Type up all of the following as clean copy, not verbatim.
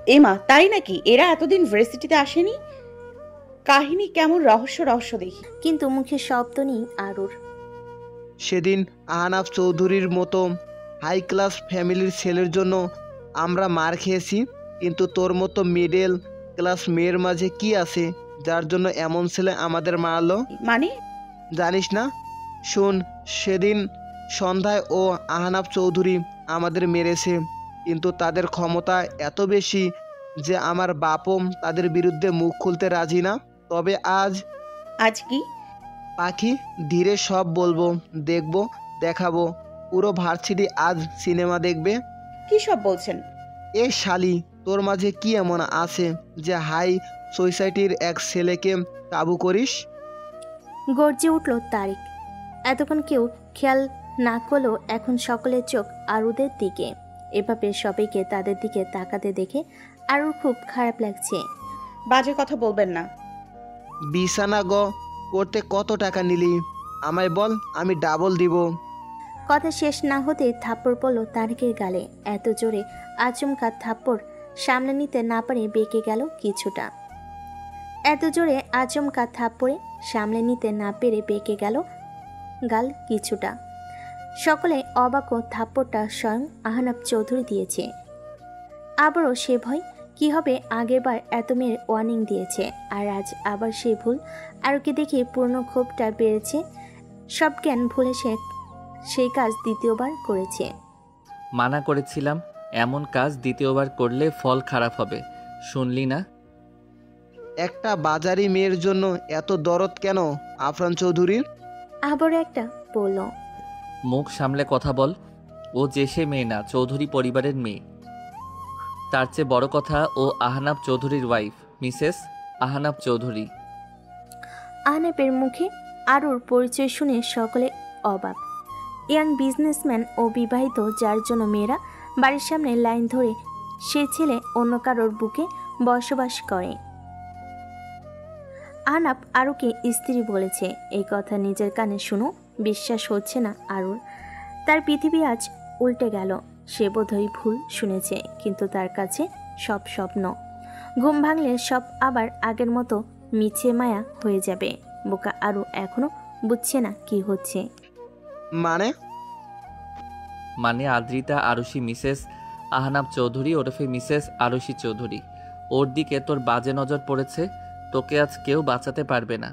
এমা, তাই নাকি? এরা এতদিন ভার্সিটিতে আসেনি? কাহিনী কেমন রহস্য রহস্য দেখি। কিন্তু মুখে শব্দ নেই আরুর। সেদিন আহনাফ চৌধুরীর মতো হাই ক্লাস ফ্যামিলির ছেলের জন্য আমরা মার খেয়েছি, কিন্তু তোর মতো মিডল ক্লাস মেয়ের মাঝে কি আছে যার জন্য এমন ছেলে আমাদের মারলো? মানে? জানিস না? শোন, সেদিন সন্ধ্যায় ও আহনাফ চৌধুরী আমাদের মেরেছে, কিন্তু তাদের ক্ষমতা এত বেশি যে আমার বাপও তাদের বিরুদ্ধে মুখ খুলতে রাজি না। তবে আজ আজ কি? পাখি, ধীরে সব বলবো, দেখবো, দেখাবো। পুরো ভার্সিটি আজ সিনেমা দেখবে। কি সব বলছেন? এ শালি, তোর মাঝে কি এমন আছে যে হাই সোসাইটির এক ছেলেকে কাবু করিস? গর্জে উঠল তারিক। এতক্ষণ কেউ খেয়াল না করলেও এখন সকলের চোখ আরুদের দিকে। এভাবে সবাইকে তাদের দিকে তাকাতে দেখে আরুর খুব খারাপ লাগছে। বাজে কথা বলবেন না। বিছানা করতে কত টাকা নিলি আমায় বল, আমি ডাবল দিব। কথা শেষ না হতে থাপ্পড় পড়ল তারিকের গালে। এত জোরে আচমকা থাপ্পড় সামলে নিতে না পারে বেঁকে গেল কিছুটা। এত জোরে আচমকা থাপ্পড়ে সামলে নিতে না পেরে বেঁকে গেল গাল কিছুটা। সকলে অবাক ও থাপ্পড়টা স্বয়ং আহনাফ চৌধুরী দিয়েছে। আবারও সে ভয়, কি হবে? আগেরবার এত মেয়ের ওয়ার্নিং দিয়েছে, আর আজ আবার সেই ভুল। আরুকে দেখে পূর্ণ ক্ষোভটা বেড়েছে। সব জ্ঞান ভুলে সে সেই কাজ দ্বিতীয়বার করেছে। মানা করেছিলাম, এমন কাজ দ্বিতীয়বার করলে ফল খারাপ হবে, শুনলি না? একটা বাজারি মেয়ের জন্য এত দরদ কেন আফরান চৌধুরীর? আবারও একটা বলল। মুখ সামলে কথা বল। ও যে সে মেয়ে না, চৌধুরী পরিবারের মেয়ে। তার চেয়ে বড় কথা, ও আহনাফ চৌধুরীর ওয়াইফ, মিসেস আহনাফ চৌধুরী। আহনাফের মুখে আরুর পরিচয় শুনে সকলে অবাক। ইয়াং বিজনেসম্যান ও বিবাহিত, যার জন্য মেয়েরা বাড়ির সামনে লাইন ধরে, সে ছেলে অন্য কারোর বুকে বসবাস করে। আহনাফ আরুকে স্ত্রী বলেছে, এই কথা নিজের কানে শুনো বিশ্বাস হচ্ছে না আরুর। তার পৃথিবী আজ উল্টে গেল। সে বোধহয় ভুল শুনেছে, কিন্তু তার কাছে সব স্বপ্ন। ঘুম ভাঙলে সব আবার আগের মতো মিছে মায়া হয়ে যাবে। বোকা আরু এখনো বুঝছে না কি হচ্ছে। মানে আদ্রিতা আরুষি মিসেস আহনাফ চৌধুরী ওরফে মিসেস আরুষি চৌধুরী। ওর দিকে তোর বাজে নজর পড়েছে, তোকে আজ কেউ বাঁচাতে পারবে না।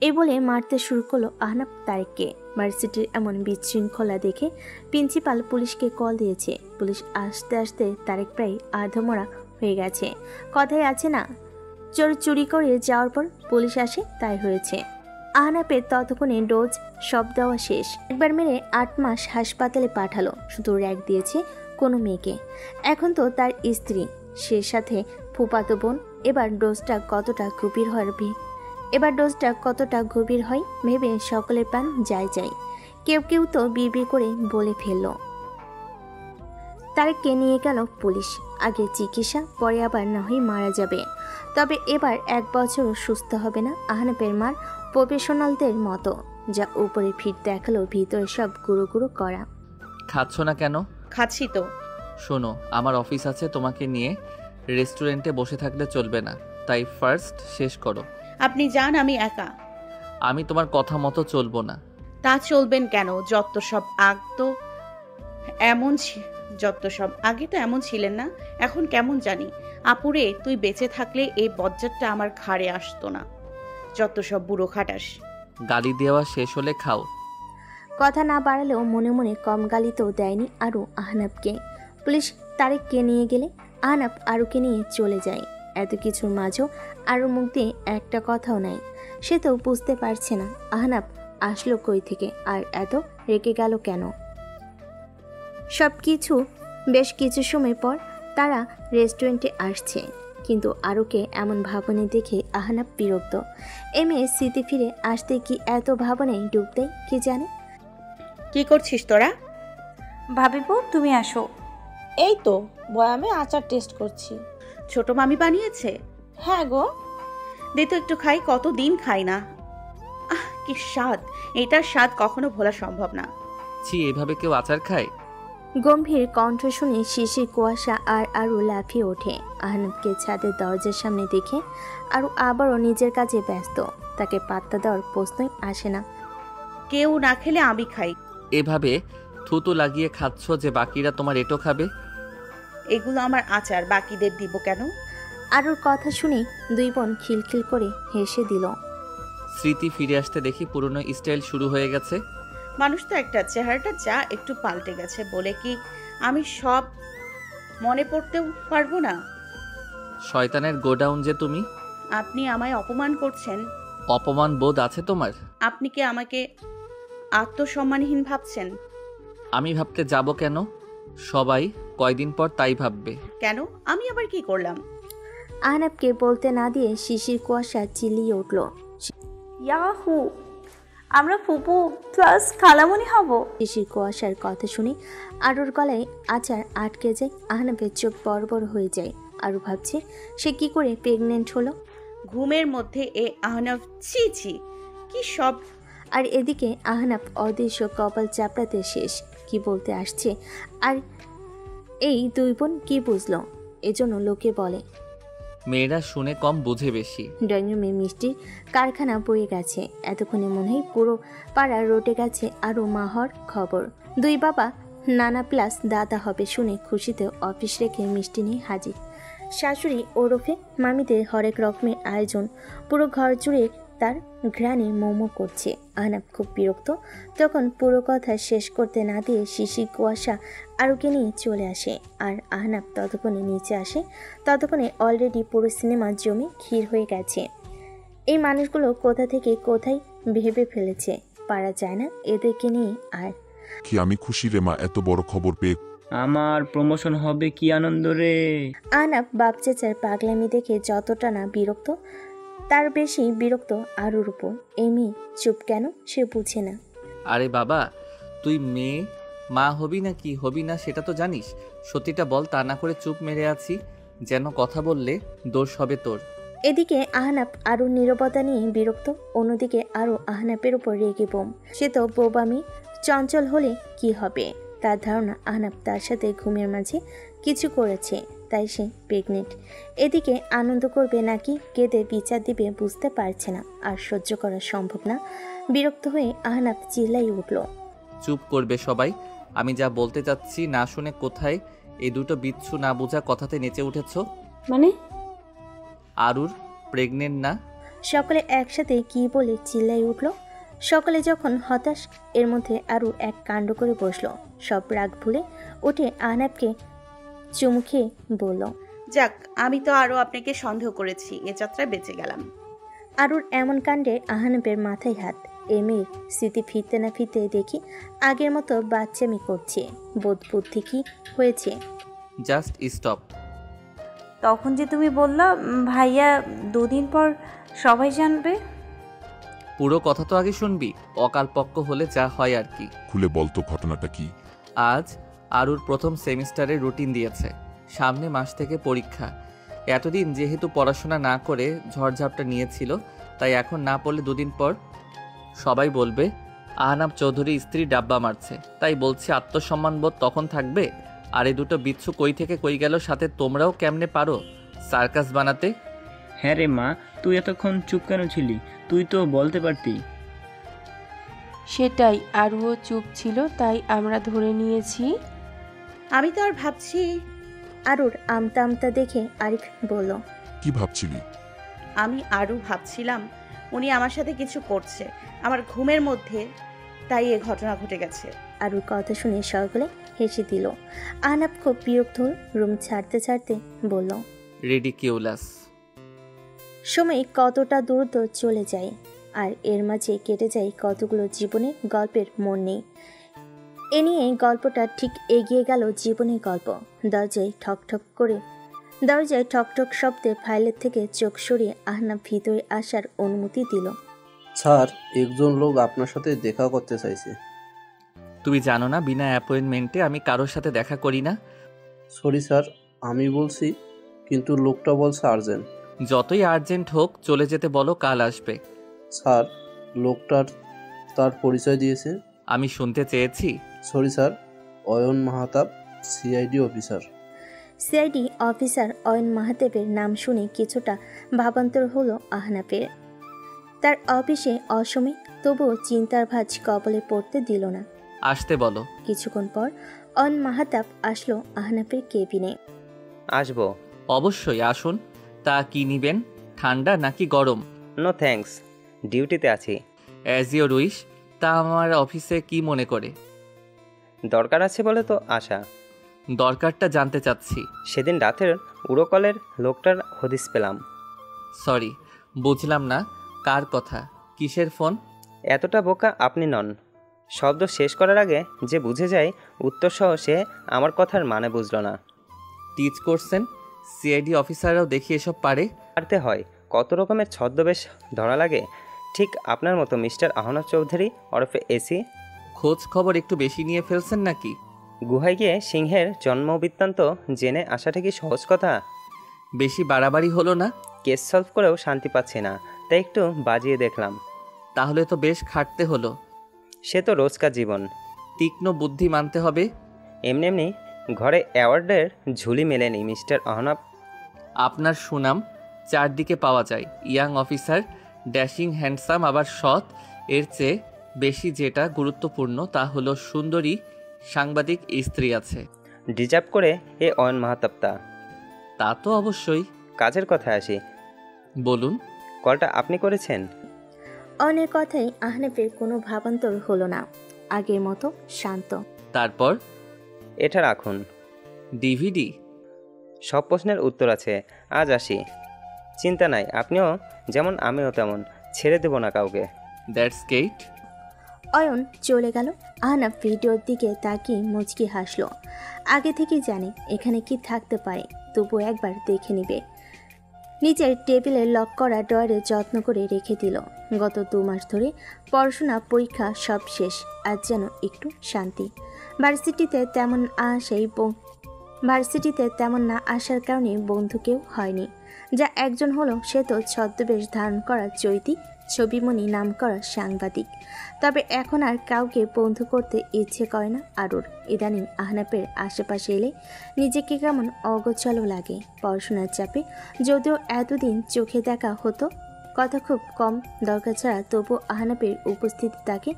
এই বলে মারতে শুরু করলো আহনাফ তারিককে। ভার্সিটির এমন বিশৃঙ্খলা দেখে প্রিন্সিপাল পুলিশকে কল দিয়েছে। পুলিশ আসতে আসতে তারেক প্রায় আধমরা হয়ে গেছে। কথায় আছে না, চোর চুরি করে যাওয়ার পর পুলিশ আসে, তাই হয়েছে। আহনাফের ততক্ষণে ডোজ সব দেওয়া শেষ। একবার মেরে 8 মাস হাসপাতালে পাঠালো, শুধু র্যাক দিয়েছে কোনো মেয়েকে। এখন তো তার স্ত্রী, সে সাথে ফুপাতো বোন। এবার ডোজটা কতটা গভীর হয় ভেবে সকলের প্রাণ যায় যায়। কেউ কেউ তো বিড়বিড় করে বলে ফেলল। তারেককে নিয়ে গেল পুলিশ। আগে চিকিৎসা, পরে আবার না হয় মারা যাবে। তবে এবার 1 বছরও সুস্থ হবে না আহনাফের মার প্রফেশনালদের মতো। যা উপরে ফিট দেখালো, ভিতরে সব গুঁড়ো গুঁড়ো করা। খাচ্ছ না কেন? খাচ্ছি তো। শোনো, আমার অফিস আছে, তোমাকে নিয়ে রেস্টুরেন্টে বসে থাকলে চলবে না, তাই ফার্স্ট শেষ করো। আপনি যান, আমি একা। আমি তোমার কথা মতো চলবো না। তা চলবেন কেন? যত সব আগে তো এমন ছিলেন না, এখন কেমন জানি। আপুরে, তুই বেঁচে থাকলে এই বজ্জাতটা আমার ঘাড়ে আসতো না। যত সব বুড়ো খাটাস। গালি দেওয়া শেষ হলে খাও। কথা না বাড়ালেও মনে মনে কম গালি তো দেয়নি আরু আহনাফকে। পুলিশ তারেককে নিয়ে গেলে আহনাফ আরুকে নিয়ে চলে যায়। এত কিছুর মাঝেও আরুর মুখ দিয়ে একটা কথাও নাই। সে তো বুঝতে পারছে না আহনাফ আসলো কই থেকে, আর এত রেগে গেল কেন। বেশ কিছু সময় পর তারা রেস্টুরেন্টে আসছে, কিন্তু আরুকে এমন ভাবনে দেখে আহনাফ বিরক্ত। মেয়ে স্মৃতি ফিরে আসতে কি এত ভাবনায় ডুব দেয় কি জানে। কি করছিস তোরা? ভাবিবো, তুমি আসো। এই তো বয়ামে আচার টেস্ট করছি। ছোট মামি বানিয়েছে? হ্যাঁ গো। দে তো একটু খাই, কতদিন খাই না। কি স্বাদ! এটার স্বাদ কখনো ভোলা সম্ভব না। ছি, এভাবে কেউ আচার খায়? গম্ভীর কণ্ঠ শুনে শিশির কুয়াশা আর আরও লাফিয়ে ওঠে। আহনাবকে ছাদের দরজার সামনে দেখে আরও আবারও নিজের কাজে ব্যস্ত। তাকে পাত্তা দেওয়ার প্রশ্নই আসে না। কেউ না খেলে আমি খাই। এভাবে থুতু লাগিয়ে খাচ্ছ যে বাকিরা তোমার এটো খাবে? এগুলো আমার আচার, বাকিদের দিব কেন? আরুর কথা শুনে দুই বোন খিলখিল করে হেসে দিল। স্মৃতি ফিরে আসতে দেখি পুরনো স্টাইল শুরু হয়ে গেছে। মানুষ তো একটা, চেহারাটা যা একটু পাল্টে গেছে বলে কি আমি সব মনে পড়তেও পারবো না? শয়তানের গোডাউন যে তুমি। আপনি আমায় অপমান করছেন। অপমান বোধ আছে তোমার? আপনি কি আমাকে আত্মসম্মানহীন ভাবছেন? আমি ভাবতে যাব কেন? সবাই কয়দিন পর তাই ভাববে। কেন? আমি আবার কি করলাম? আহনাবকে বলতে না দিয়ে শিশির কুয়াশা চিল্লিয়ে উঠল। ইয়াহু, আমরা ফুপু প্লাস খালামণি হব। শিশির কুয়াশার কথা শুনে আরুর গলায় আচার আটকে যায়। আহনাবের চোখ বড় বড় হয়ে যায়। আরু ভাবছে সে কি করে প্রেগনেন্ট হলো। ঘুমের মধ্যে এ আহনাফ, ছি ছি, কি সব! আর এদিকে আহনাব অদৃশ্য কপাল চাপড়াতে শেষ। কি বলতে আসছে আর এই দুই বোন কি বুঝলো? এজন্য লোকে বলে মেয়েরা শুনে কম বুঝে বেশি। ড্রয়িং রুমে মিষ্টির কারখানা বয়ে গেছে। এতক্ষণে মনে হয় পুরো পাড়া রটে গেছে আরও মা হওয়ার খবর। দুই বাবা নানা প্লাস দাদা হবে শুনে খুশিতে অফিস রেখে মিষ্টি নিয়ে হাজির। শাশুড়ি ওরফে মামিদের হরেক রকমের আয়োজন। পুরো ঘর জুড়ে তার ঘ্রাণে মোমো করছে। আহনাব খুব বিরক্ত। তখন পুরো কথা শেষ করতে না দিয়ে শিশির কুয়াশা আরুকে নিয়ে চলে আসে। আর আহনাব ততক্ষণে নিচে আসে। ততক্ষণে অলরেডি পুরো সিনেমা জমে ক্ষীর হয়ে গেছে। এই মানুষগুলো কোথা থেকে কোথায় ভেবে ফেলেছে, পারা যায় না এদেরকে নিয়ে। আর কি আমি খুশি রে মা, এত বড় খবর পেয়ে। আমার প্রমোশন হবে, কি আনন্দ রে। আহনাব বাপ চেচার পাগলামি দেখে যতটা না বিরক্ত, তার বেশি বিরক্ত আরুর উপর। এই মেয়ে চুপ কেন সে বুঝে না। আরে বাবা, তুই মেয়ে মা হবি না কি হবি না সেটা তো জানিস। সত্যিটা বল, তা না করে চুপ মেরে আছি যেন কথা বললে দোষ হবে তোর। এদিকে আহনাব আরুর নীরবতা নিয়ে বিরক্ত, অন্যদিকে আরও আহনাবের উপর রেগে বোম। সে তো বোবামি চঞ্চল হলে কি হবে। তার ধারণা আহনাব তার সাথে ঘুমের মাঝে কিছু করেছে, তাই সে প্রেগনেন্ট। এদিকে আনন্দ করবে নাকি কেঁদে বিচার দিবে বুঝতে পারছে না। আর সহ্য করা সম্ভব না। বিরক্ত হয়ে আহনাব চিল্লাই উঠল। চুপ করবে সবাই। আমি যা বলতে চাচ্ছি না শুনে কোথায় এই দুটো বিচ্ছু না বোঝা কথাতে নেচে উঠেছ? মানে আরুর প্রেগনেন্ট না? সকলে একসাথে কি বলে চিল্লাই উঠল। সকলে যখন হতাশ, এর মধ্যে আরও এক কাণ্ড করে বসলো। সব রাগ ভুলে উঠে আহনাবকে চুমু খেয়ে বলল, যাক, আমি তো আরো আপনাকে সন্দেহ করেছি, এ যাত্রায় বেঁচে গেলাম। আরুর এমন কাণ্ডে আহনাবের মাথায় হাত। এ মেয়ের স্মৃতি ফিরতে না ফিরতে দেখি আগের মতো বাচ্চামি করছে। বোধ বুদ্ধি কি হয়েছে? Just stop. তখন যে তুমি বললা ভাইয়া 2 দিন পর সবাই জানবে। পুরো কথা তো আগে শুনবি। অকালপক্ষ হলে যা হয় আর কি। খুলে বলতো ঘটনাটা কি। আজ আরুর প্রথম সেমিস্টারের রুটিন দিয়েছে। সামনে মাস থেকে পরীক্ষা। এতদিন যেহেতু পড়াশোনা না করে ঝড়ঝাপটা নিয়েছিল, তাই এখন না পড়লে 2 দিন পর সবাই বলবে আহনাব চৌধুরী স্ত্রী ডাব্বা মারছে। তাই বলছি আত্মসম্মানবোধ তখন থাকবে। আর এই দুটো বিচ্ছু কই থেকে কই গেল, সাথে তোমরাও কেমনে পারো সার্কাস বানাতে? হ্যাঁ রে মা, তুই এতক্ষণ চুপ কেন ছিলি? তুই তো বলতে পারতি। সেটাই, আরও চুপ ছিল তাই আমরা ধরে নিয়েছি। আমি তো আর ভাবছি। আরুর আমতা আমতা দেখে আরিফ বলল, কি ভাবছিলি? আমি আরও ভাবছিলাম উনি আমার সাথে কিছু করছে আমার ঘুমের মধ্যে, তাই এ ঘটনা ঘটে গেছে। আরুর কথা শুনে সকলে হেসে দিল। আহনাব খুব বিরক্ত হয়ে রুম ছাড়তে ছাড়তে বলল, রিডিকিউলাস। সময় কতটা দ্রুত চলে যায়, আর এর মাঝে কেটে যায় কতগুলো জীবনের গল্পের মন নেই। এ নিয়ে গল্পটা ঠিক এগিয়ে গেল জীবনের গল্প। দরজায় ঠকঠক শব্দে ফাইলের থেকে চোখ সরিয়ে আহনাব ভিতরে আসার অনুমতি দিল। স্যার, একজন লোক আপনার সাথে দেখা করতে চাইছে। তুমি জানো না বিনা অ্যাপয়েন্টমেন্টে আমি কারোর সাথে দেখা করি না। সরি স্যার, আমি বলছি, কিন্তু লোকটা বলছে আর্জেন্ট। যতই আর্জেন্ট হোক চলে যেতে বলো, কাল আসবে। স্যার, লোকটার তার পরিচয় দিয়েছে। আমি শুনতে চেয়েছি। Sorry sir, Ayan Mahatab, CID officer. CID officer Ayan মাহাতেবের নাম শুনে কিছুটা ভাবান্তর হলো আহনাফের। তার অফিসে অসময়ে, তবুও চিন্তার ভাঁজ কবলে পড়তে দিল না। আসতে বলো। কিছুক্ষণ পর অয়ন মাহাতাব আসলো আহনাফের কেবিনে। আসবো। অবশ্যই আসুন। তা কি নিবেন, ঠান্ডা নাকি গরম? নো থ্যাঙ্কস, ডিউটিতে আছি। As your wish. তা আমার অফিসে কি মনে করে? দরকার আছে বলে তো আসা। দরকারটা জানতে চাচ্ছি। সেদিন রাতের উড়োকলের লোকটার হদিস পেলাম। সরি, বুঝলাম না। কার কথা? কিসের ফোন? এতটা বোকা আপনি নন। শব্দ শেষ করার আগে যে বুঝে যায় উত্তরসহ সে আমার কথার মানে বুঝল না। টিচ করছেন? সিআইডি অফিসাররাও দেখি এসব পারে। পারতে হয়, কত রকমের ছদ্মবেশ ধরা লাগে। ঠিক আপনার মতো মিস্টার আহনাফ চৌধুরী ওরফে এসি। খোঁজ খবর একটু বেশি নিয়ে ফেলছেন নাকি? গুহায় গিয়ে সিংহের জন্ম বৃত্তান্ত জেনে আসাটা কি সহজ কথা? বেশি বাড়াবাড়ি হলো না? কেস সলভ করেও শান্তি পাচ্ছি না, তাই একটু বাজিয়ে দেখলাম। তাহলে তো বেশ খাটতে হলো। সে তো রোজকার জীবন। তীক্ষ্ণ বুদ্ধি মানতে হবে। এমনি এমনি ঘরে অ্যাওয়ার্ডের ঝুলি মেলেনি মিস্টার আহনাফ। আপনার সুনাম চারদিকে পাওয়া যায়। ইয়াং অফিসার, ড্যাশিং, হ্যান্ডসাম, আবার সৎ। এর চেয়ে বেশি যেটা গুরুত্বপূর্ণ তা হলো সুন্দরী সাংবাদিক স্ত্রী আছে। ডিজার্ভ করে এ অয়ন মাহাতাবটা। তা তো অবশ্যই। কাজের কথায় আসি। বলুন। কলটা আপনি করেছেন? অয়নের কথাই আহনাফের কোনো ভাবান্তর হলো না, আগের মতো শান্ত। তারপর? এটা রাখুন। ডিভিডি? সব প্রশ্নের উত্তর আছে। আজ আসি। চিন্তা নাই, আপনিও যেমন আমিও তেমন। ছেড়ে দেব না কাউকে। That's great. অয়ন চলে গেল। আহনাফ ভিডিওর দিকে তাকিয়ে মুচকি হাসলো। আগে থেকেই জানে এখানে কি থাকতে পারে, তবু একবার দেখে নিবে। নিচের টেবিলে লক করা ডয়ারে যত্ন করে রেখে দিল। গত 2 মাস ধরে পড়াশোনা, পরীক্ষা সব শেষ। আজ যেন একটু শান্তি। ভার্সিটিতে তেমন না আসার কারণে বন্ধু কেউ হয়নি। যা একজন হলো সে তো ছদ্মবেশ ধারণ করা চৈতি, ছবিমণি নাম করা সাংবাদিক। তবে এখন আর কাউকে বন্ধু করতে ইচ্ছে করে না আরুর। ইদানিং আহনাফের আশেপাশে এলে নিজেকে কেমন অগোছালো লাগে। পড়াশোনার চাপে যদিও এতদিন চোখে দেখা হতো, কথা খুব কম দরকার ছাড়া, তবু আহনাফের উপস্থিতি তাকে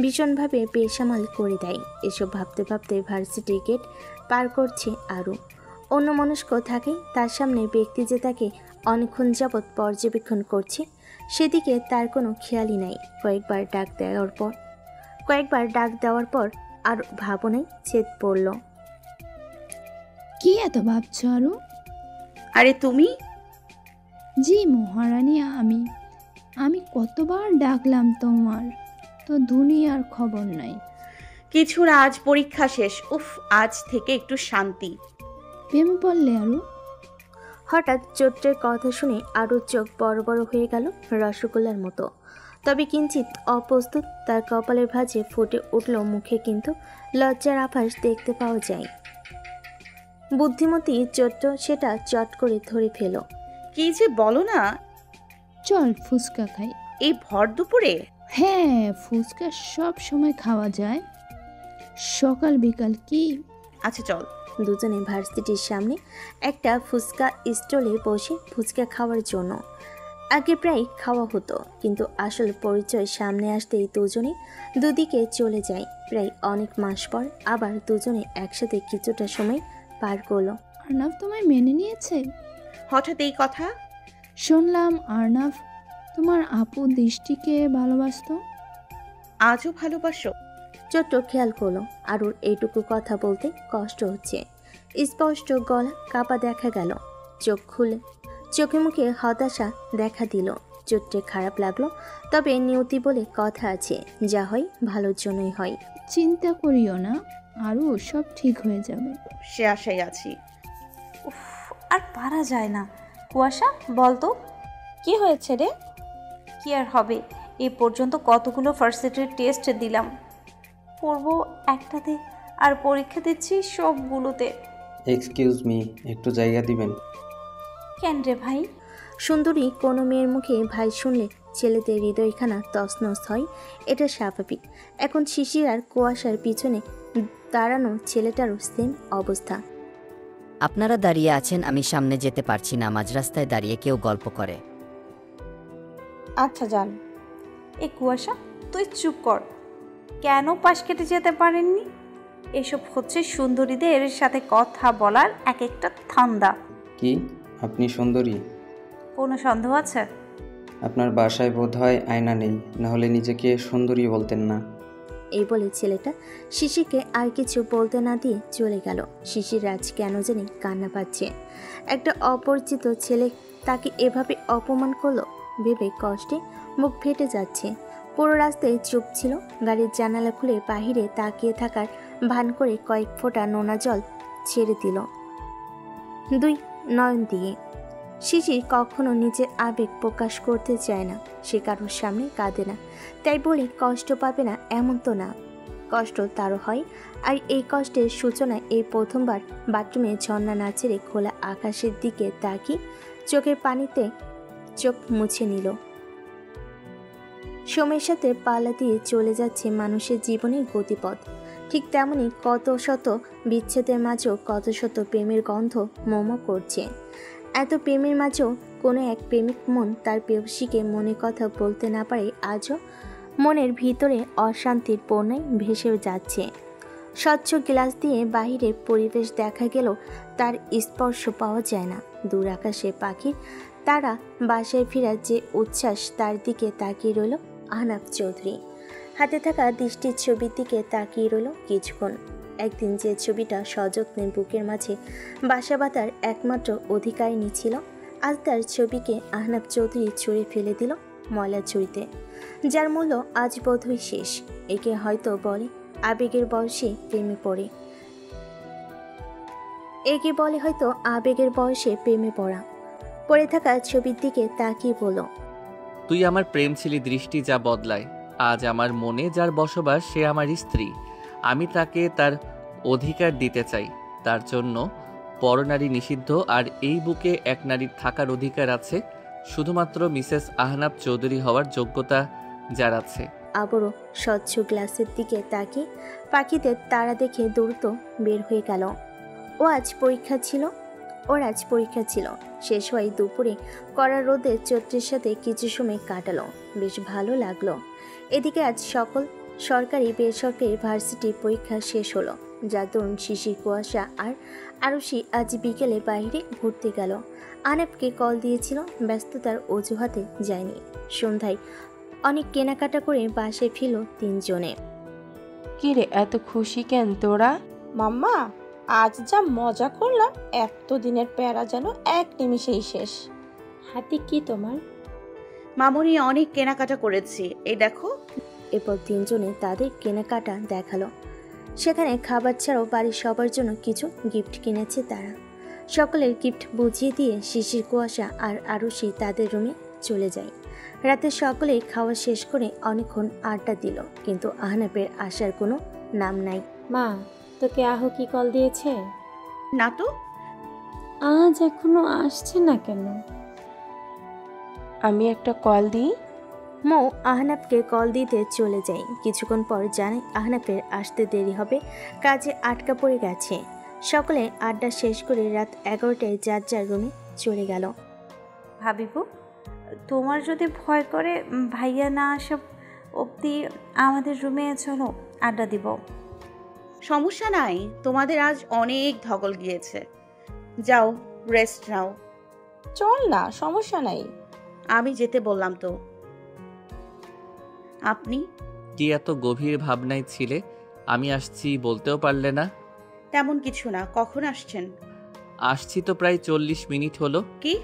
ভীষণভাবে বেসামাল করে দেয়। এসব ভাবতে ভাবতে ভার্সিটির গেট পার করছে আরু। অন্যমনস্ক থাকে তার সামনে ব্যক্তি যে তাকে অনেকক্ষণ যাবৎ পর্যবেক্ষণ করছে, সেদিকে তার কোনো খেয়ালই নাই। কয়েকবার ডাক দেওয়ার পর আর ভাবনায় ছেদ পড়ল। কি এত ভাবছো আরু? আরে তুমি? জি মহারানী, আমি কতবার ডাকলাম তোমার, তো দুনিয়ার খবর নাই। কিছু না, আজ পরীক্ষা শেষ। উফ, আজ থেকে একটু শান্তি। প্রেমে পড়লে আরু? হঠাৎ চোট্টের কথা শুনে আরুর চোখ বড় বড় হয়ে গেল রসগোল্লার মতো। তবে কিঞ্চিত অপ্রস্তুত তার কপালের ভাঁজে ফুটে উঠল মুখে কিন্তু লজ্জার আভাস দেখতে পাওয়া যায়। বুদ্ধিমতী চোট্ট সেটা চট করে ধরে ফেল। কি যে বলো না। চল ফুচকা খাই। এই ভর দুপুরে? হ্যাঁ, ফুচকা সব সময় খাওয়া যায়, সকাল বিকাল কি। আচ্ছা চল। দুজনে ভার্সিটির সামনে একটা ফুচকা স্টলে বসে ফুচকা খাওয়ার জন্য। আগে প্রায় খাওয়া হতো, কিন্তু আসল পরিচয় সামনে আসতেই দুজনে দুদিকে চলে যায়। প্রায় অনেক মাস পর আবার দুজনে একসাথে কিছুটা সময় পার করলো। আরনাফ তোমায় মেনে নিয়েছে? হঠাৎ এই কথা? শুনলাম আরনাফ তোমার আপু দৃষ্টিকে ভালোবাসতো। আজও ভালোবাসো? ছোট্ট খেয়াল করলো আরুর এইটুকু কথা বলতে কষ্ট হচ্ছে। স্পষ্ট গলা কাপা দেখা গেল। চোখে মুখে হতাশা দেখা দিল। চোট্টে খারাপ লাগলো, তবে নিয়তি বলে কথা আছে, যা হয় ভালোর জন্যই হয়। চিন্তা করিও না আরু, সব ঠিক হয়ে যাবে। সে আশাই আছি। উফ, আর পারা যায় না। কুয়াশা, বলতো কি হয়েছে রে? কি আর হবে, এ পর্যন্ত কতগুলো ভার্সিটির টেস্ট দিলাম, পড়বো একটাতে, আর পরীক্ষা দিচ্ছি সবগুলোতে। এক্সকিউজ মি, একটু জায়গা দিবেন? কেন রে ভাই? সুন্দরী কোনো মেয়ের মুখে ভাই শুনলে ছেলেদের হৃদয়খানা তছনছ হয়, এটা স্বাভাবিক। এখন শিশির আর কুয়াশার পিছনে দাঁড়ানো ছেলেটারও সেম অবস্থা। আপনারা দাঁড়িয়ে আছেন, আমি সামনে যেতে পারছি না। মাঝ রাস্তায় দাঁড়িয়ে কেউ গল্প করে। আচ্ছা যান। এ কুয়াশা, তুই চুপ কর। কেন পাশ কেটে যেতে পারেননি? এসব হচ্ছে সুন্দরীদের সাথে কথা বলার এক একটা ধান্দা। কি আপনি সুন্দরী? কোনো সন্দেহ আছে? আপনার বাসায় বোধহয় আয়না নেই, নাহলে নিজেকে সুন্দরী বলতেন না। এই বলে ছেলেটা শিশিরকে আর কিছু বলতে না দিয়ে চলে গেল। শিশির আজ কেন জানি কান্না পাচ্ছে। একটা অপরিচিত ছেলে তাকে এভাবে অপমান করলো ভেবে কষ্টে মুখ ফেটে যাচ্ছে। পুরো রাস্তায় চুপ ছিল। গাড়ির জানালা খুলে বাহিরে তাকিয়ে থাকার ভান করে কয়েক ফোঁটা নোনা জল ছেড়ে দিল দুই নয়ন দিয়ে। শিশির কখনো নিজের আবেগ প্রকাশ করতে চায় না, সে কারোর সামনে কাঁদে না। তাই বলি কষ্ট পাবে না এমন তো না, কষ্ট তারও হয়। আর এই কষ্টের সূচনায় এই প্রথমবার বাথরুমে ঝর্ণা না ছেড়ে খোলা আকাশের দিকে তাকিয়ে চোখের পানিতে চোখ মুছে নিল। সময়ের সাথে পাল্লা দিয়ে চলে যাচ্ছে মানুষের জীবনের গতিপথ। ঠিক তেমনি কত শত বিচ্ছেদের মাঝেও কত শত প্রেমের গন্ধ মোমো করছে। এত প্রেমের মাঝেও কোনো এক প্রেমিক মন তার প্রেয়সীকে মনে কথা বলতে না পারে আজও মনের ভিতরে অশান্তির বন্যায় ভেসে যাচ্ছে। স্বচ্ছ গ্লাস দিয়ে বাহিরের পরিবেশ দেখা গেলেও তার স্পর্শ পাওয়া যায় না। দূর আকাশে পাখির তারা বাসায় ফেরার যে উচ্ছ্বাস, তার দিকে তাকিয়ে রইল আহনাফ চৌধুরী। হাতে থাকা দৃষ্টির ছবির দিকে তাকিয়ে রইল কিছুক্ষণ। একদিন যে ছবিটা সযত্নে বুকের মাঝে বাসা বাঁধার একমাত্র অধিকারিণী ছিল, আজ তার ছবিকে আহনাফ চৌধুরী ছুঁড়ে ফেলে দিল ময়লা ঝুড়িতে, যার মূল্য আজ বোধহয় শেষ। একে হয়তো বলে আবেগের বয়সে প্রেমে পড়ে, একে বলে হয়তো আবেগের বয়সে প্রেমে পড়া। পড়ে থাকা ছবির দিকে তাকিয়ে বলল, তুই আমার প্রেম ছিলি, দৃষ্টি যা বদলায়। আজ আমার মনে যার বসবাস সে আমার স্ত্রী। আমি তাকে তার অধিকার দিতে চাই। তার জন্য পরনারী নিষিদ্ধ, আর এই বুকে এক নারীর থাকার অধিকার আছে শুধুমাত্র মিসেস আহনাফ চৌধুরী হওয়ার যোগ্যতা যার আছে। আবারও স্বচ্ছ গ্লাসের দিকে তাকিয়ে পাখিদের তারা দেখে দ্রুত বের হয়ে গেল। ওর আজ পরীক্ষা ছিল। শেষ হয় দুপুরে কড়া রোদে চৈত্রের সাথে কিছু সময় কাটালো, বেশ ভালো লাগলো। এদিকে আজ সকল সরকারি বেসরকারি ভার্সিটির পরীক্ষা শেষ হলো, যার দরুন শিশির, কুয়াশা আর আরুষি আজ বিকেলে বাইরে ঘুরতে গেল। আহনাফকে কল দিয়েছিল, ব্যস্ততার অজুহাতে যায়নি। সন্ধ্যায় অনেক কেনাকাটা করে বাসায় ফিরল তিনজনে। কিরে এত খুশি কেন তোরা? মাম্মা, আজ যা মজা করলাম, এতদিনের প্যারা যেন এক নিমিষেই শেষ। হাতে কি তোমার? মামুনি অনেক কেনাকাটা করেছি, এই দেখো। এরপর তিনজনে তাদের কেনাকাটা দেখালো। সেখানে খাবার ছাড়াও বাড়ির সবার জন্য কিছু গিফট কিনেছে তারা। সকলের গিফট বুঝিয়ে দিয়ে শিশির, কুয়াশা আর আরুষি তাদের রুমে চলে যায়। রাতে সকলেই খাওয়া শেষ করে অনেকক্ষণ আড্ডা দিল, কিন্তু আহনাফের আসার কোনো নাম নাই। মা, তোকে আহু কি কল দিয়েছে? না তো। আজ এখনো আসছে না কেন? আমি একটা কল দিই। মৌ আহনাফকে কল দিতে চলে যায়। কিছুক্ষণ পর জানায় আহনাফের আসতে দেরি হবে, কাজে আটকা পড়ে গেছে। সকলে আড্ডা শেষ করে রাত 11টায় যার যার রুমে চলে গেল। ভাবিবু, তোমার যদি ভয় করে ভাইয়া না আসা অবধি আমাদের রুমে চলো, আড্ডা দিব। সমস্যা নাই, তোমাদের আজ অনেক ধকল গিয়েছে, যাও রেস্ট নাও। চল না, সমস্যা নাই। আমি যেতে বললাম তো। আপনি কি এত গভীর ভাবনায় ছিলে? আমি আসছি বলতেও পারলে না? তেমন কিছু না। কখন আসছেন? আসছি তো প্রায় 40 মিনিট হলো। কি?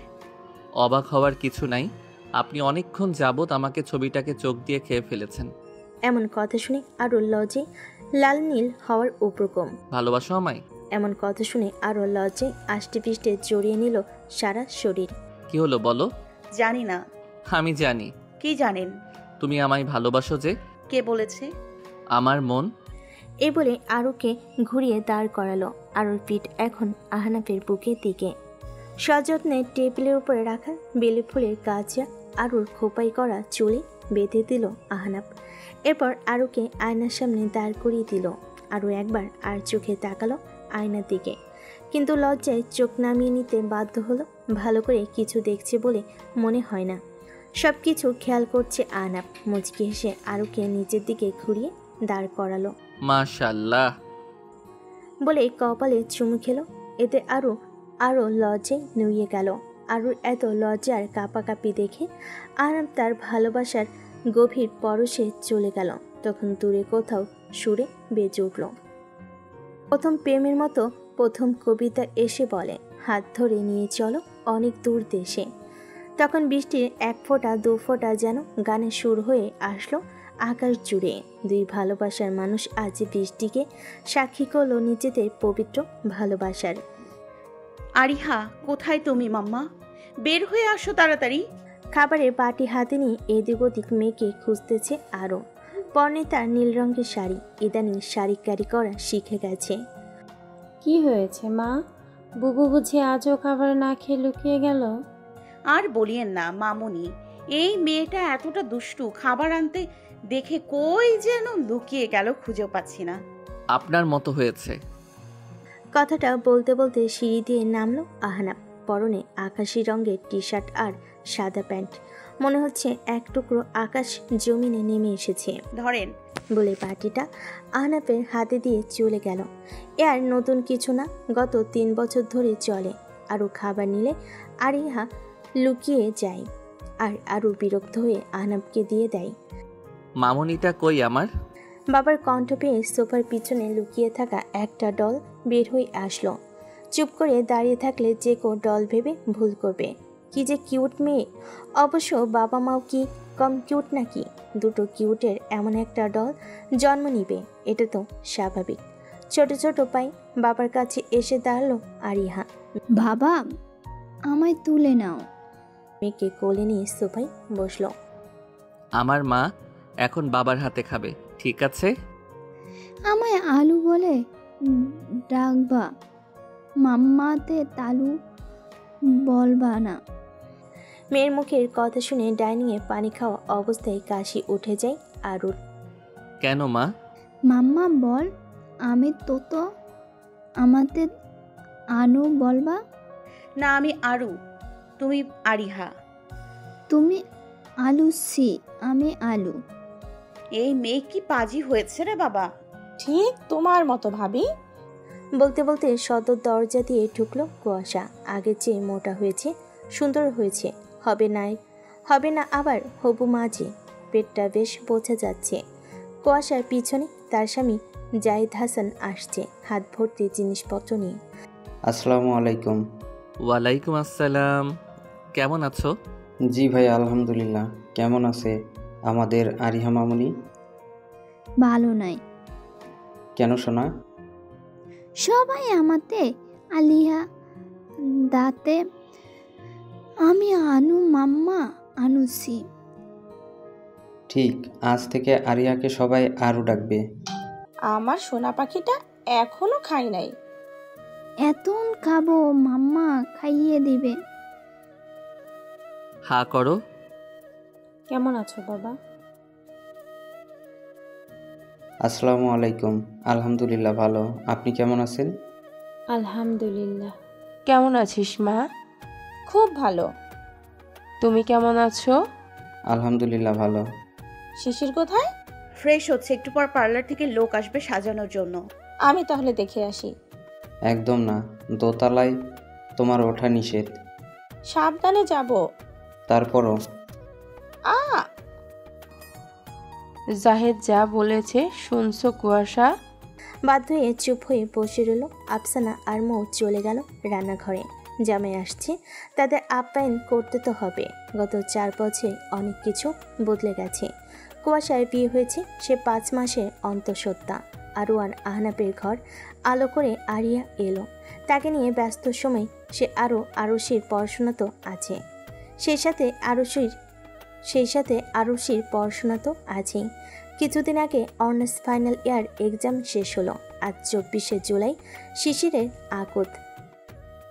অবাক হওয়ার কিছু নাই, আপনি অনেকক্ষণ যাবত আমাকে ছবিটাকে চোখ দিয়ে খেয়ে ফেলেছেন। এমন কথা শুনে আরও লজ্জে লাল নীল হওয়ার উপক্রম। ভালোবাসো আমায়? এমন কথা শুনে আরও লজ্জে আষ্টে পৃষ্ঠে জড়িয়ে নিল সারা শরীর। কি হলো বলো? জানি না। আমি জানি। কি জানেন? তুমি আমায় ভালোবাসো যে। কে বলেছে? আমার মন। এ বলে আরুকে ঘুরিয়ে দাঁড় করালো। আরুর পিঠ এখন আহনাফের বুকের দিকে। সযত্নে টেবিলের উপরে রাখা বেলে ফুলের গাছা আরুর খোপাই করা চুলে বেঁধে দিল আহনাফ। এরপর আরুকে আয়নার সামনে দাঁড় করিয়ে দিল। আরও একবার আর চোখে তাকালো আয়নার দিকে, কিন্তু লজ্জায় চোখ নামিয়ে নিতে বাধ্য হলো। ভালো করে কিছু দেখছে বলে মনে হয় না, সব কিছু খেয়াল করছে আহনাব। মুচকি হেসে আরুকে নিচের দিকে ঘুরিয়ে দাঁড় করালো মাশাল্লাহ বলে কপালে চুমু খেলো। এতে আরও লজ্জায় নুয়ে গেল। আরুর এত লজ্জার কাঁপাকাঁপি দেখে আহনাব তার ভালোবাসার গভীর পরশে চলে গেল। তখন দূরে কোথাও সুরে বেজে উঠল প্রথম প্রেমের মতো প্রথম কবিতা এসে বলে, হাত ধরে নিয়ে চলো অনেক দূর দেশে। তখন বৃষ্টির এক ফোঁটা দু ফোঁটা যেন গানে সুর হয়ে আসলো আকাশ জুড়ে। দুই ভালোবাসার মানুষ আজ বৃষ্টিকে সাক্ষী করলো নিজেদের পবিত্র ভালোবাসার। আরিহা, কোথায় তুমি মাম্মা? বের হয়ে আসো তাড়াতাড়ি। খাবারের বাটি হাতে নিয়ে এদিক ওদিক মেয়েকে খুঁজতেছে আরও। পরনে তার নীল রঙের শাড়ি, ইদানিং শাড়ি ক্যারি করা শিখে গেছে। কি হয়েছে মা? বুবু বুঝি আজও খাবার না খেয়ে লুকিয়ে গেল? আর বলিয়েন না মামুনি, এই মেয়েটা এতটা দুষ্টু, খাবার আনতে দেখে কই যেন লুকিয়ে গেল, খুঁজেও পাচ্ছি না। আপনার মতো হয়েছে। কথাটা বলতে বলতে সিঁড়ি দিয়ে নামলো আহনাব। পরনে আকাশি রঙের টি শার্ট আর সাদা প্যান্ট, মনে হচ্ছে এক টুকরো আকাশ জমিনে নেমে এসেছে। ধরেন বলে বাটিটা আহনাবের হাতে দিয়ে চলে গেল। এ আর নতুন কিছু না, গত 3 বছর ধরে চলে। আরও খাবার নিলে আরিহা লুকিয়ে যায়, আর আরও বিরক্ত হয়ে আহনাবকে দিয়ে দেয়। মামুনিটা কই আমার? বাবার কণ্ঠ পেয়ে সোফার পিছনে লুকিয়ে থাকা একটা ডল বের হয়ে আসলো। চুপ করে দাঁড়িয়ে থাকলে যে কেউ ডল ভেবে ভুল করবে। কি যে কিউট মেয়ে! অবশ্য বাবা মাও কি কম কিউট নাকি? দুটো কিউটের এমন একটা ডল জন্ম নিবে, এটা তো স্বাভাবিক। ছোট ছোট পায়ে বাবার কাছে এসে দাঁড়ালো আরিহা। বাবা, আমায় তুলে নাও। মেয়েকে কোলে নিয়ে সোফায় বসলো। আমার মা এখন বাবার হাতে খাবে, ঠিক আছে? আমায় আলু বলে ডাকবা, মাম্মাতে তালু বলবা না। মেয়ের মুখের কথা শুনে ডাইনিংয়ে পানি খাওয়া অবস্থায় কাশি উঠে যায় আরুর। কেন মা? মাম্মা বল, আমি তো আমাতে আনু বলবা না। আমি আরু, তুমি আরিহা। তুমি আলু সি, আমি আলু। এই মেয়ে কি পাজি হয়েছে রে বাবা! ঠিক তোমার মতো ভাবি। বলতে বলতে সদর দরজা দিয়ে ঢুকলো কুয়াশা। আগের চেয়ে মোটা হয়েছে, সুন্দর হয়েছে। হবে না আবার হবু মাঝি। পেটটা বেশ বোঝা যাচ্ছে। কুয়াশার পিছনে তার স্বামী জাহিদ হাসান আসছে, হাত ভর্তি জিনিসপত্র নিয়ে। আসসালামু আলাইকুম। ওয়ালাইকুম আসসালাম। কেমন আছো? জি ভাই, আলহামদুলিল্লাহ। কেমন আছে আমাদের আরিহা মামুনি? ভালো নাই। কেন সোনা? সবাই আমাতে আলিহা দাতে, আমি আনু মাম্মা আনুসি। ঠিক, আজ থেকে আরিয়াকে সবাই আরু ডাকবে। আমার সোনা পাখিটা এখনো খাই নাই। এতন খাবো, মাম্মা খাইয়ে দিবে। হা করো। কেমন আছো বাবা? আসসালামু আলাইকুম। আলহামদুলিল্লাহ ভালো। আপনি কেমন আছেন? আলহামদুলিল্লাহ। কেমন আছিস মা? খুব ভালো। তুমি কেমন আছো? আলহামদুলিল্লাহ ভালো। শিশির কোথায়? ফ্রেশ হচ্ছে, একটু পর পার্লার থেকে লোক আসবে সাজানোর জন্য। আমি তাহলে দেখে আসি। একদম না, দোতলায় তোমার ওঠা নিষেধ। সাবধানে যাব। তারপরও জাহেদ যা বলেছে শুনছো কুয়াশা? বাধ্য হয়ে চুপ হয়ে বসে রইল আফসানা আর মৌ। চলে গেল রান্নাঘরে। জামাই আসছে, তাদের আপ্যায়ন করতে তো হবে। গত 4 বছরে অনেক কিছু বদলে গেছে। কুয়াশার বিয়ে হয়েছে, সে 5 মাসের অন্তঃসত্ত্বা। আরওয়ান আহনাবের ঘর আলো করে আরিয়া এলো। তাকে নিয়ে ব্যস্ত সময় সে আরুষির পড়াশোনা তো আছে, সেই সাথে আরুষির পড়াশোনা তো আছেই। কিছুদিন আগে অনার্স ফাইনাল ইয়ার এক্সাম শেষ হলো। আজ 24শে জুলাই শিশিরের আকদ।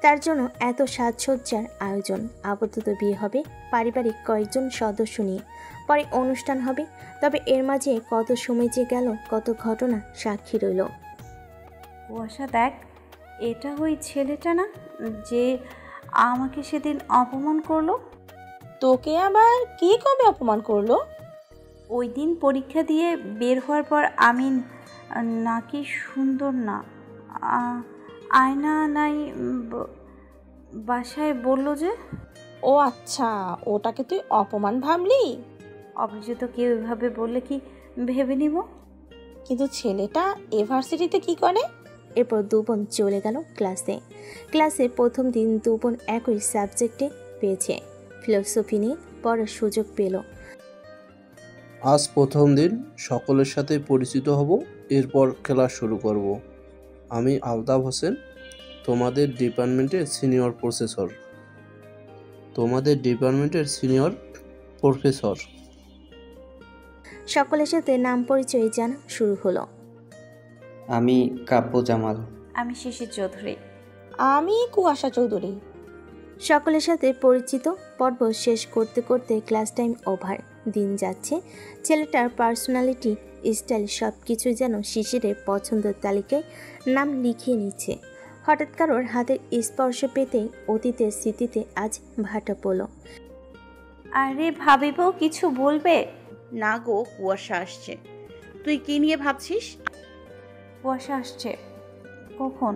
তার জন্য এত সাজসজ্জার আয়োজন। আপাতত বিয়ে হবে পারিবারিক কয়েকজন সদস্য নিয়ে, পরে অনুষ্ঠান হবে। তবে এর মাঝে কত সময় যে গেল, কত ঘটনা সাক্ষী রইল। কুয়াশা দেখ, এটা ওই ছেলেটা না যে আমাকে সেদিন অপমান করলো? তোকে আবার কি কবে অপমান করলো? ওই দিন পরীক্ষা দিয়ে বের হওয়ার পর আমি নাকি সুন্দর না, আয়না নাই বাসায় বলল যে। ও আচ্ছা, ওটাকে তুই অপমান ভাবলি? অপরিচিত কেউ এভাবে বললে কি ভেবে নিব? কিন্তু ছেলেটা ইউনিভার্সিটিতে কি করে? এরপর দু বোন চলে গেল ক্লাসে প্রথম দিন দু বোন একই সাবজেক্টে পেয়েছে। ফিলোসফি নিয়ে পড়ার সুযোগ পেল। আজ প্রথম দিন, সকলের সাথে পরিচিত হব, এরপর ক্লাস শুরু করব। আমি আলতাফ হোসেন, তোমাদের ডিপার্টমেন্টের সিনিয়র প্রফেসর। সকলের সাথে নাম পরিচয় জানা শুরু হলো। আমি কাব্য জামাল। আমি শিশির চৌধুরী। আমি কুয়াশা চৌধুরী। সকলের সাথে পরিচিত পর্ব শেষ করতে করতে ক্লাস টাইম ওভার। দিন যাচ্ছে, ছেলেটার পার্সোনালিটি, স্টাইল সব কিছু যেন শিশিরের পছন্দের তালিকায় নাম লিখিয়ে নিচ্ছে। হঠাৎ কারোর হাতের স্পর্শ পেতেই অতীতের স্মৃতিতে আজ ভাটা পড়ল। আরে ভাবিবও কিছু বলবে না গো, কুয়াশা আসছে। তুই কি নিয়ে ভাবছিস? কুয়াশা আসছে কখন?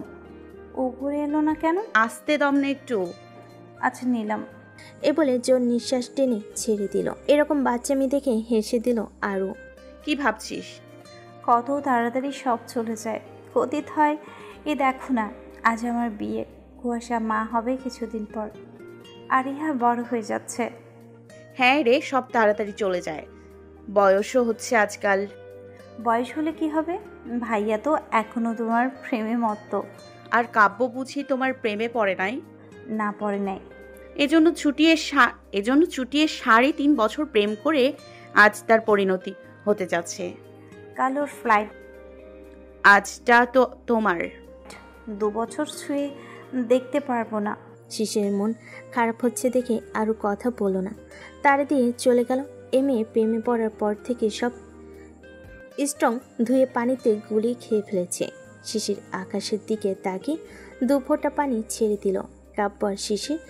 উপরে এলো না কেন? আসতে দম না একটু। আচ্ছা নিলাম। এ বলে জোর নিঃশ্বাস টেনে ছেড়ে দিল। এরকম বাচ্চামি দেখে হেসে দিল আরও। কি ভাবছিস? কত তাড়াতাড়ি সব চলে যায়, অতীত হয়। এ দেখো না, আজ আমার বিয়ে, কুয়াশা মা হবে কিছুদিন পর, আর ইহা বড় হয়ে যাচ্ছে। হ্যাঁ রে, সব তাড়াতাড়ি চলে যায়, বয়সও হচ্ছে আজকাল। বয়স হলে কি হবে? ভাইয়া তো এখনো তোমার প্রেমে মত্ত। আর কাব্য বুঝি তোমার প্রেমে পড়ে নাই? না, পড়ে নাই। এজন্য ছুটিয়ে 3.5 বছর প্রেম করে আজ তার পরিণতি হতে যাচ্ছে। কালোর ফ্লাইট। আজটা তো তোমার। 2 বছর ছুঁয়ে দেখতে পারবো না। শিশিরের মন খারাপ হচ্ছে দেখে আরও কথা বলল না, তার দিয়ে চলে গেল। মেয়ে প্রেমে পড়ার পর থেকে সব স্ট্রং ধুয়ে পানিতে গুলিয়ে খেয়ে ফেলেছে। শিশির আকাশের দিকে তাকিয়ে 2 ফোঁটা পানি ছেড়ে দিল। কাব্য আর শিশির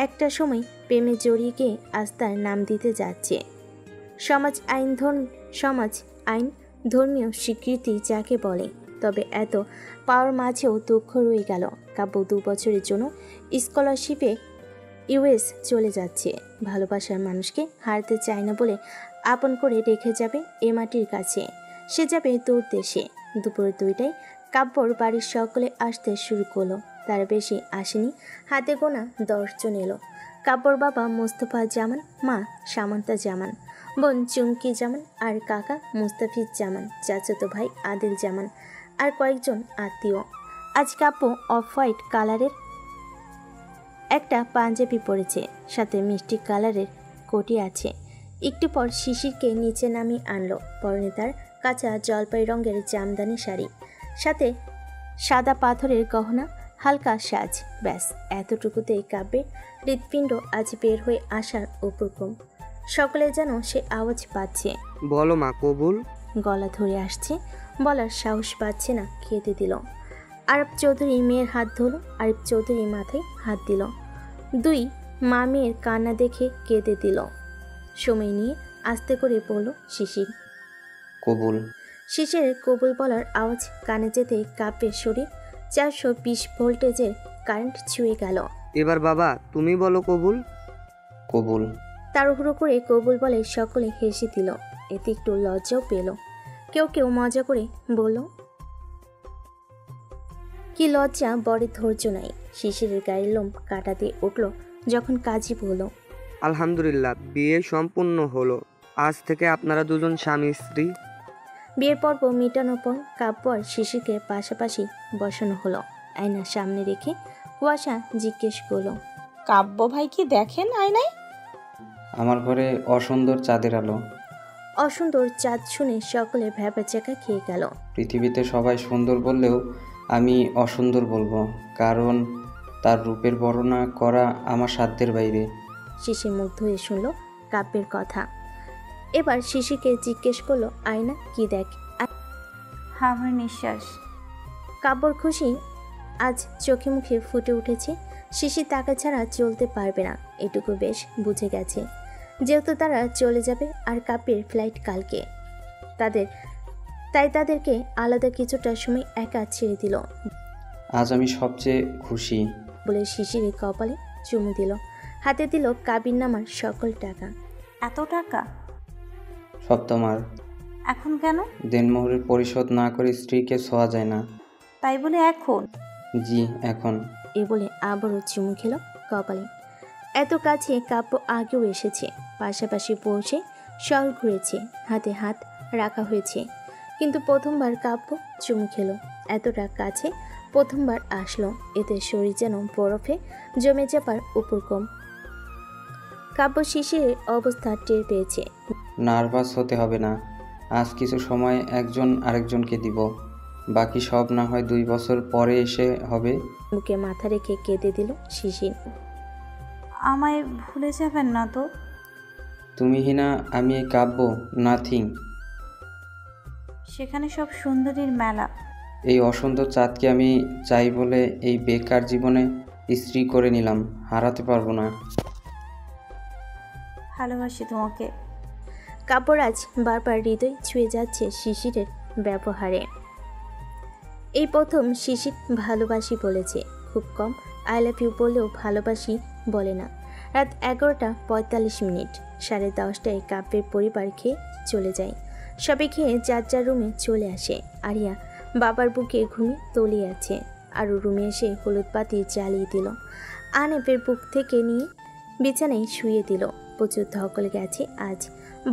একটা সময় প্রেমে জড়িয়ে গিয়ে আজ তার নাম দিতে যাচ্ছে। সমাজ আইন ধর্মীয় স্বীকৃতি যাকে বলে। তবে এত পাওয়ার মাঝেও দুঃখ রয়ে গেল। কাব্য 2 বছরের জন্য স্কলারশিপে ইউএস চলে যাচ্ছে। ভালোবাসার মানুষকে হারাতে চায় না বলে আপন করে রেখে যাবে এ মাটির কাছে। সে যাবে দূর দেশে। দুপুর 2টায় কাব্যর বাড়ির সকলে আসতে শুরু করলো। তার বেশি আসেনি, হাতে গোনা 10 জন এলো। কাব্যর বাবা মোস্তফা জামান, মা সামান্তা জামান, বোন চুমকি জামান আর কাকা মুস্তাফিজ জামান, চাচাতো ভাই আদিল জামান আর কয়েকজন আত্মীয়। আজ কাব্য অফ হোয়াইট কালারের একটা পাঞ্জাবি পরেছে, সাথে মিষ্টি কালারের কোটি আছে। একটু পর শিশিরকে নিচে নামিয়ে আনলো। পরনে তার কাঁচা জলপাই রঙের জামদানি শাড়ি, সাথে সাদা পাথরের গহনা, হালকা সাজ। ব্যাস এতটুকুতেই কাব্যের হৃৎপিণ্ড আজ বের হয়ে আসার উপক্রম। সকলে যেন সে আওয়াজ পাচ্ছে। বলো মা, কবুল। গলা ধরে আসছে, বলার সাহস পাচ্ছে না, খেতে দিল। আরব চৌধুরী মেয়ের হাত ধরল, আরিফ চৌধুরী মাথায় হাত দিল। 2 মা মেয়ের কান্না দেখে কেঁদে দিল। সময় নিয়ে আস্তে করে বলল শিশির, কবুল। শিশিরের কবুল বলার আওয়াজ কানে যেতেই কাব্যের শরীর 420 ভোল্টেজের কারেন্ট ছুঁয়ে গেল। এবার বাবা তুমি বলো কবুল। কবুল। তাড়াহুড়ো করে কবুল বলে সকলে হেসে দিল। এতে একটু লজ্জাও পেল। কেউ কেউ মজা করে বলল, কি লজ্জা, বড় ধৈর্য নাই। শিশিরের গায়ের লোম কাটা দিয়ে উঠল যখন কাজী বলল, আলহামদুলিল্লাহ, বিয়ে সম্পূর্ণ হলো। আজ থেকে আপনারা দুজন স্বামী স্ত্রী। বিয়ের পর্ব মেটানোর পর কাব্য আর শিশিরকে পাশাপাশি বসানো হলো। আয়না সামনে রেখে কুয়াশা জিজ্ঞেস করলো, কাব্য ভাই কি দেখেন আয়নায়? আমার ঘরে অসুন্দর চাঁদের আলো। অসুন্দর চাঁদ শুনে সকলে ভ্যাবাচ্যাকা খেয়ে গেল। পৃথিবীতে সবাই সুন্দর বললেও আমি অসুন্দর বলবো, কারণ তার রূপের বর্ণনা করা আমার সাধ্যের বাইরে। শিশির মুগ্ধ হয়ে শুনল কাব্যের কথা। এবার শিশিরকে জিজ্ঞেস করলো, আয়না কি দেখ? আমার নিঃশ্বাস। কাব্যর খুশি আজ চোখে মুখে ফুটে উঠেছে। শিশির টাকা ছাড়া চলতে পারবে না, এটুকু বেশ বুঝে গেছে। যেহেতু তারা চলে যাবে আর কাব্যের ফ্লাইট কালকে, তাদেরকে আলাদা কিছুটা সময় একা ছেড়ে দিল আজ আমি সবচেয়ে খুশি বলে শিশিরের কপালে চুমু দিল, হাতে দিল কাবিন নামার সকল টাকা। এত টাকা সব তোমার। এখন কেন? দেনমোহরের পরিশোধ না করে স্ত্রীকে ছোঁয়া যায় না। তাই বলে এখন? জি এখন। এ বলে আবারও চুমু খেল কপালে। এত কাছে কাব্য আগেও এসেছে, পাশাপাশি বসে শহর ঘুরেছে, হাতে হাত রাখা হয়েছে, কিন্তু প্রথমবার কাব্য চুমু খেল। এতটা কাছে প্রথমবার আসলো, এতে শরীর যেন বরফে জমে যাবার উপক্রম। কাব্য শিশিরের অবস্থা টের পেয়েছে। নার্ভাস হতে হবে না, আজ কিছু সময় একজন আরেকজনকে দিব, বাকি সব না হয় 2 বছর পরে এসে হবে। বুকে মাথা রেখে কেঁদে দিল শিশির। আমায় ভুলে যাবেন না তো? তুমি হিনা, আমি এই কাব্য, নাথিং। সেখানে সব সুন্দরীর মেলা। এই অসুন্দর চাঁদকে আমি চাই বলে এই বেকার জীবনে স্ত্রী করে নিলাম, হারাতে পারবো না। ভালোবাসি তোমাকে। কাব্যরাজ বারবার হৃদয় ছুঁয়ে যাচ্ছে শিশিরের ব্যবহারে। এই প্রথম শিশির ভালোবাসি বলেছে, খুব কম আই লাভ ইউ বলেও ভালোবাসি বলে না। রাত 11:45, 10:30টায় কাব্যের পরিবার খেয়ে চলে যায়। সবে খেয়ে যার যার রুমে চলে আসে। আরিয়া বাবার বুকে ঘুমিয়ে তলিয়ে আছে, আর রুমে এসে হলুদ বাতি জ্বালিয়ে দিল। আনেপের বুক থেকে নিয়ে বিছানায় শুয়ে দিল। প্রচুর ধকল গেছে আজ,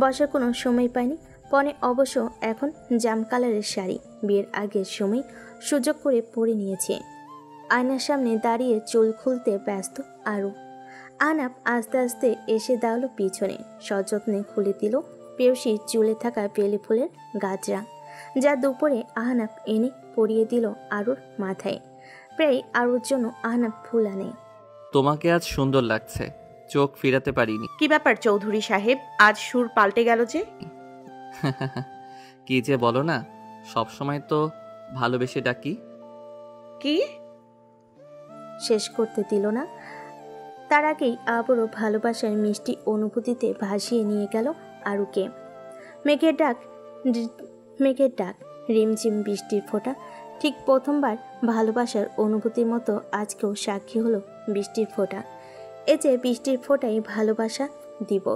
বসার কোনো সময় পায়নি। পনে অবশ্য এখন জাম কালারের শাড়ি, বিয়ের আগের সময় সুযোগ করে পরে নিয়েছে। আয়নার সামনে দাঁড়িয়ে চুল খুলতে ব্যস্ত আরও। আহনাফ আস্তে আস্তে এসে দাঁড়ালো পিছনে, সযত্নে খুলে দিল পেয়সী চুলে থাকা বেলি ফুলের গাজরা, যা দুপুরে আহনাফ এনে পরিয়ে দিল আরুর মাথায়। প্রায় আরুর জন্য আহনাফ ফুল আনে। তোমাকে আজ সুন্দর লাগছে, চোখ ফিরাতে পারিনি। কি ব্যাপার চৌধুরী সাহেব, আজ সুর পাল্টে গেল যে? কি যে বলো না, সব সময় তো ভালোবেসে ডাকি। কি? শেষ করতে দিল না, তার আগেই আবারও ভালোবাসার মিষ্টি অনুভূতিতে ভাসিয়ে নিয়ে গেল আরুকে। মেঘের ডাক, রিমঝিম বৃষ্টির ফোঁটা, ঠিক প্রথমবার ভালোবাসার অনুভূতির মতো আজকেও সাক্ষী হলো বৃষ্টির ফোঁটা। এ যে বৃষ্টির ফোঁটাই ভালোবাসা দিব।